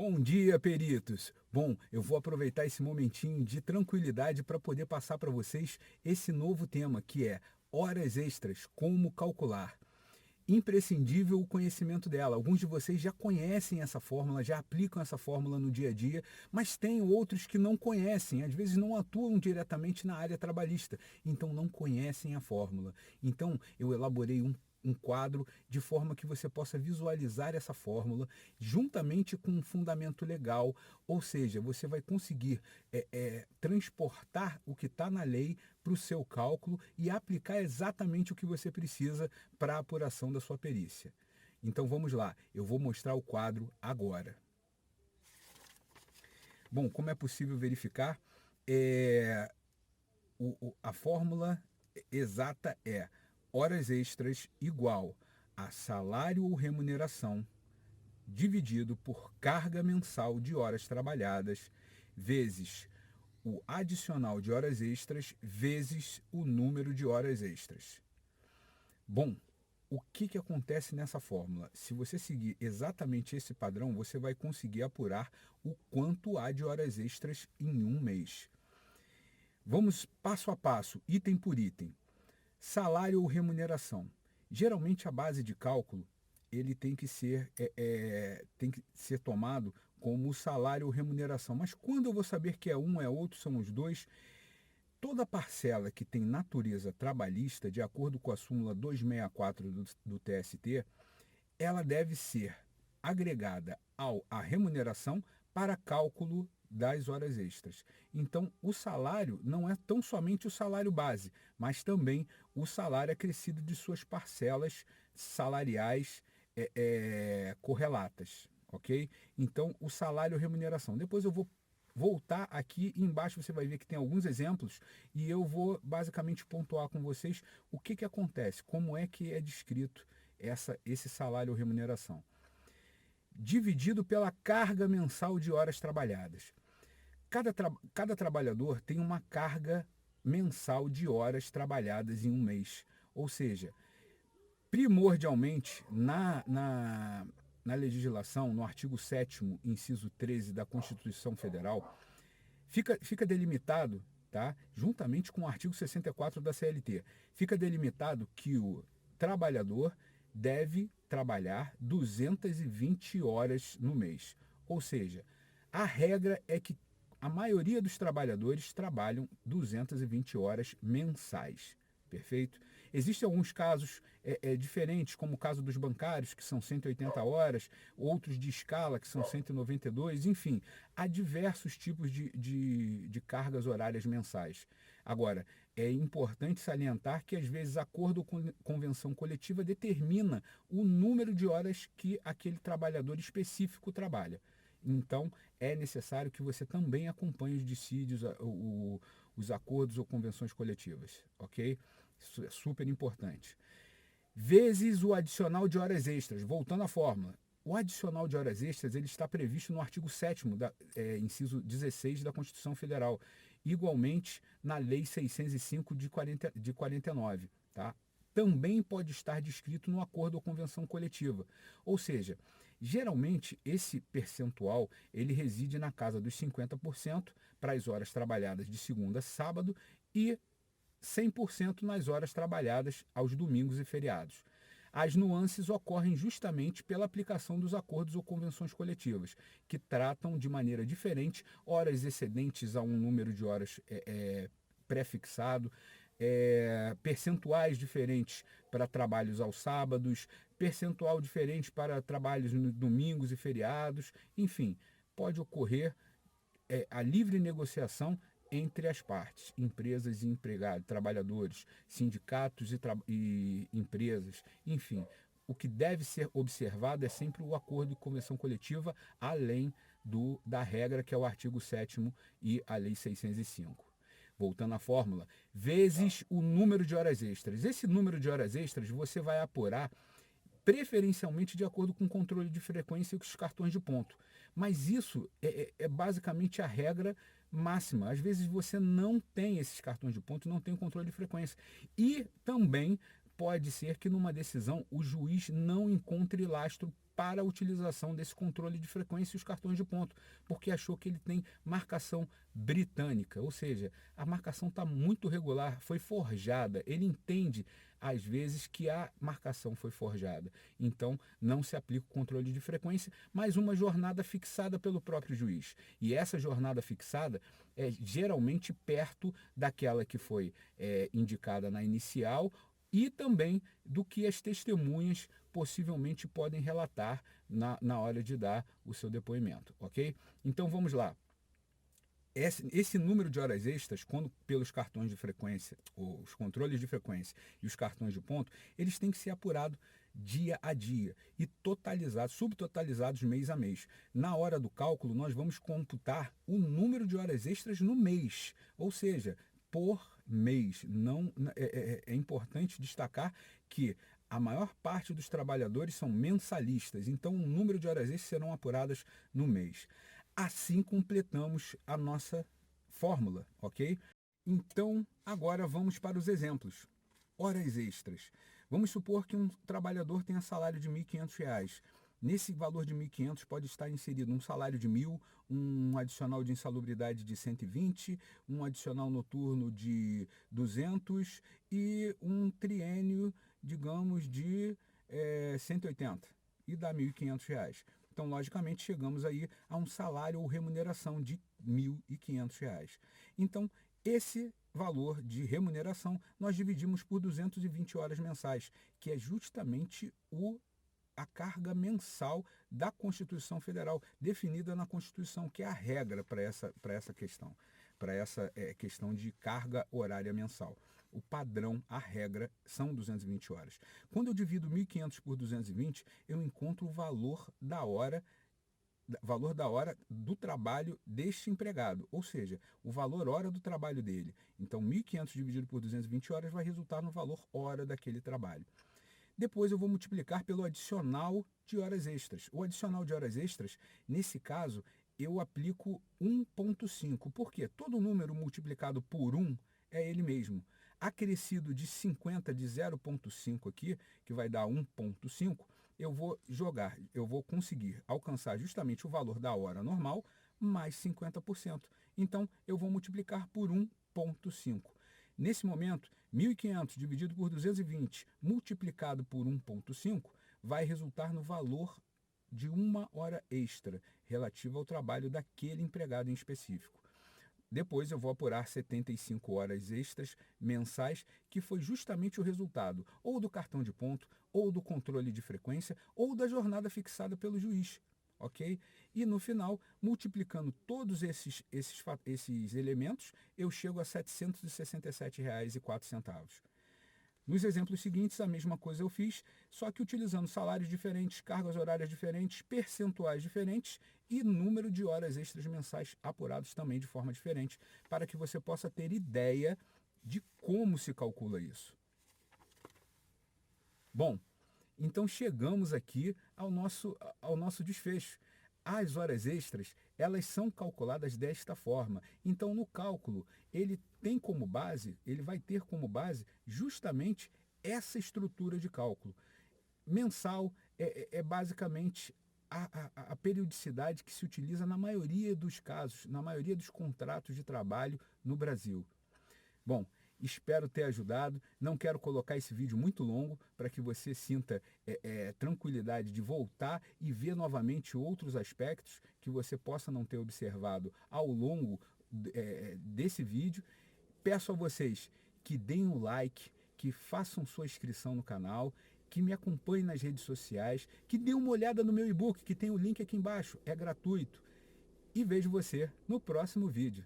Bom dia, peritos! Bom, eu vou aproveitar esse momentinho de tranquilidade para poder passar para vocês esse novo tema que é horas extras, como calcular. Imprescindível o conhecimento dela. Alguns de vocês já conhecem essa fórmula, já aplicam essa fórmula no dia a dia, mas tem outros que não conhecem, às vezes não atuam diretamente na área trabalhista, então não conhecem a fórmula. Então eu elaborei um quadro de forma que você possa visualizar essa fórmula juntamente com um fundamento legal, ou seja, você vai conseguir transportar o que está na lei para o seu cálculo e aplicar exatamente o que você precisa para a apuração da sua perícia. Então vamos lá, eu vou mostrar o quadro agora. Bom, como é possível verificar, é, a fórmula exata é horas extras igual a salário ou remuneração dividido por carga mensal de horas trabalhadas vezes o adicional de horas extras vezes o número de horas extras. Bom, o que acontece nessa fórmula? Se você seguir exatamente esse padrão, você vai conseguir apurar o quanto há de horas extras em um mês. Vamos passo a passo, item por item. Salário ou remuneração. Geralmente a base de cálculo ele tem que ser tomado como salário ou remuneração. Mas quando eu vou saber que é um, é outro, são os dois, toda parcela que tem natureza trabalhista, de acordo com a súmula 264 do TST, ela deve ser agregada à remuneração para cálculo das horas extras. Então, o salário não é tão somente o salário base, mas também o salário acrescido de suas parcelas salariais correlatas, ok? Então, o salário e remuneração. Depois eu vou voltar aqui embaixo, você vai ver que tem alguns exemplos e eu vou basicamente pontuar com vocês o que acontece, como é que é descrito esse salário ou remuneração. Dividido pela carga mensal de horas trabalhadas. Cada trabalhador tem uma carga mensal de horas trabalhadas em um mês. Ou seja, primordialmente, na legislação, no artigo 7º, inciso 13 da Constituição Federal, fica delimitado, tá? Juntamente com o artigo 64 da CLT, fica delimitado que o trabalhador deve trabalhar 220 horas no mês. Ou seja, a regra é que a maioria dos trabalhadores trabalham 220 horas mensais. Perfeito? Existem alguns casos diferentes, como o caso dos bancários, que são 180 horas, outros de escala, que são 192, enfim, há diversos tipos de cargas horárias mensais. Agora, é importante salientar que, às vezes, acordo com convenção coletiva determina o número de horas que aquele trabalhador específico trabalha. Então, é necessário que você também acompanhe os dissídios, os acordos ou convenções coletivas, ok? Isso é super importante. Vezes o adicional de horas extras. Voltando à fórmula. O adicional de horas extras ele está previsto no artigo 7º, inciso 16 da Constituição Federal. Igualmente na Lei 605 de 49. Tá? Também pode estar descrito no acordo ou convenção coletiva. Ou seja, geralmente esse percentual ele reside na casa dos 50% para as horas trabalhadas de segunda a sábado e 100% nas horas trabalhadas aos domingos e feriados. As nuances ocorrem justamente pela aplicação dos acordos ou convenções coletivas, que tratam de maneira diferente horas excedentes a um número de horas pré-fixado, percentuais diferentes para trabalhos aos sábados, percentual diferente para trabalhos nos domingos e feriados, enfim, pode ocorrer a livre negociação entre as partes, empresas e empregados, trabalhadores, sindicatos e empresas, enfim. O que deve ser observado é sempre o acordo de convenção coletiva, além da regra que é o artigo 7º e a Lei 605. Voltando à fórmula, vezes o número de horas extras. Esse número de horas extras você vai apurar preferencialmente de acordo com o controle de frequência e os cartões de ponto. Mas isso é basicamente a regra máxima. Às vezes você não tem esses cartões de ponto, não tem o controle de frequência. E também pode ser que numa decisão o juiz não encontre lastro para a utilização desse controle de frequência e os cartões de ponto, porque achou que ele tem marcação britânica, ou seja, a marcação está muito regular, foi forjada, ele entende às vezes que a marcação foi forjada, então não se aplica o controle de frequência, mas uma jornada fixada pelo próprio juiz, e essa jornada fixada é geralmente perto daquela que foi indicada na inicial, e também do que as testemunhas possivelmente podem relatar na hora de dar o seu depoimento, ok? Então vamos lá. Esse número de horas extras, quando pelos cartões de frequência, os controles de frequência e os cartões de ponto, eles têm que ser apurados dia a dia e totalizados, subtotalizados mês a mês. Na hora do cálculo, nós vamos computar o número de horas extras no mês, ou seja, por mês. Não, é importante destacar que a maior parte dos trabalhadores são mensalistas, então o número de horas extras serão apuradas no mês. Assim completamos a nossa fórmula, ok? Então, agora vamos para os exemplos. Horas extras. Vamos supor que um trabalhador tenha salário de R$ 1.500. Nesse valor de 1.500 pode estar inserido um salário de 1.000, um adicional de insalubridade de 120, um adicional noturno de 200 e um triênio, digamos, de 180 e dá R$ 1.500. Então, logicamente, chegamos aí a um salário ou remuneração de R$ 1.500. Então, esse valor de remuneração nós dividimos por 220 horas mensais, que é justamente a carga mensal da Constituição Federal, definida na Constituição, que é a regra para essa questão, questão de carga horária mensal. O padrão, a regra, são 220 horas. Quando eu divido 1.500 por 220, eu encontro o valor da hora do trabalho deste empregado, ou seja, o valor hora do trabalho dele. Então, 1.500 dividido por 220 horas vai resultar no valor hora daquele trabalho. Depois eu vou multiplicar pelo adicional de horas extras. O adicional de horas extras, nesse caso, eu aplico 1,5. Por quê? Todo número multiplicado por 1 é ele mesmo. Acrescido de 50 de 0,5 aqui, que vai dar 1,5, eu vou conseguir alcançar justamente o valor da hora normal mais 50%. Então, eu vou multiplicar por 1,5. Nesse momento, 1.500 dividido por 220 multiplicado por 1,5 vai resultar no valor de uma hora extra relativa ao trabalho daquele empregado em específico. Depois eu vou apurar 75 horas extras mensais, que foi justamente o resultado ou do cartão de ponto, ou do controle de frequência, ou da jornada fixada pelo juiz. Ok? E no final, multiplicando todos esses elementos, eu chego a R$ 767,04. Nos exemplos seguintes, a mesma coisa eu fiz, só que utilizando salários diferentes, cargas horárias diferentes, percentuais diferentes e número de horas extras mensais apurados também de forma diferente, para que você possa ter ideia de como se calcula isso. Bom, então chegamos aqui ao nosso desfecho. As horas extras, elas são calculadas desta forma. Então, no cálculo, ele vai ter como base justamente essa estrutura de cálculo. Mensal é basicamente a periodicidade que se utiliza na maioria dos casos, na maioria dos contratos de trabalho no Brasil. Bom, espero ter ajudado. Não quero colocar esse vídeo muito longo para que você sinta tranquilidade de voltar e ver novamente outros aspectos que você possa não ter observado ao longo desse vídeo. Peço a vocês que deem o like, que façam sua inscrição no canal, que me acompanhem nas redes sociais, que dêem uma olhada no meu e-book, que tem o link aqui embaixo, é gratuito. E vejo você no próximo vídeo.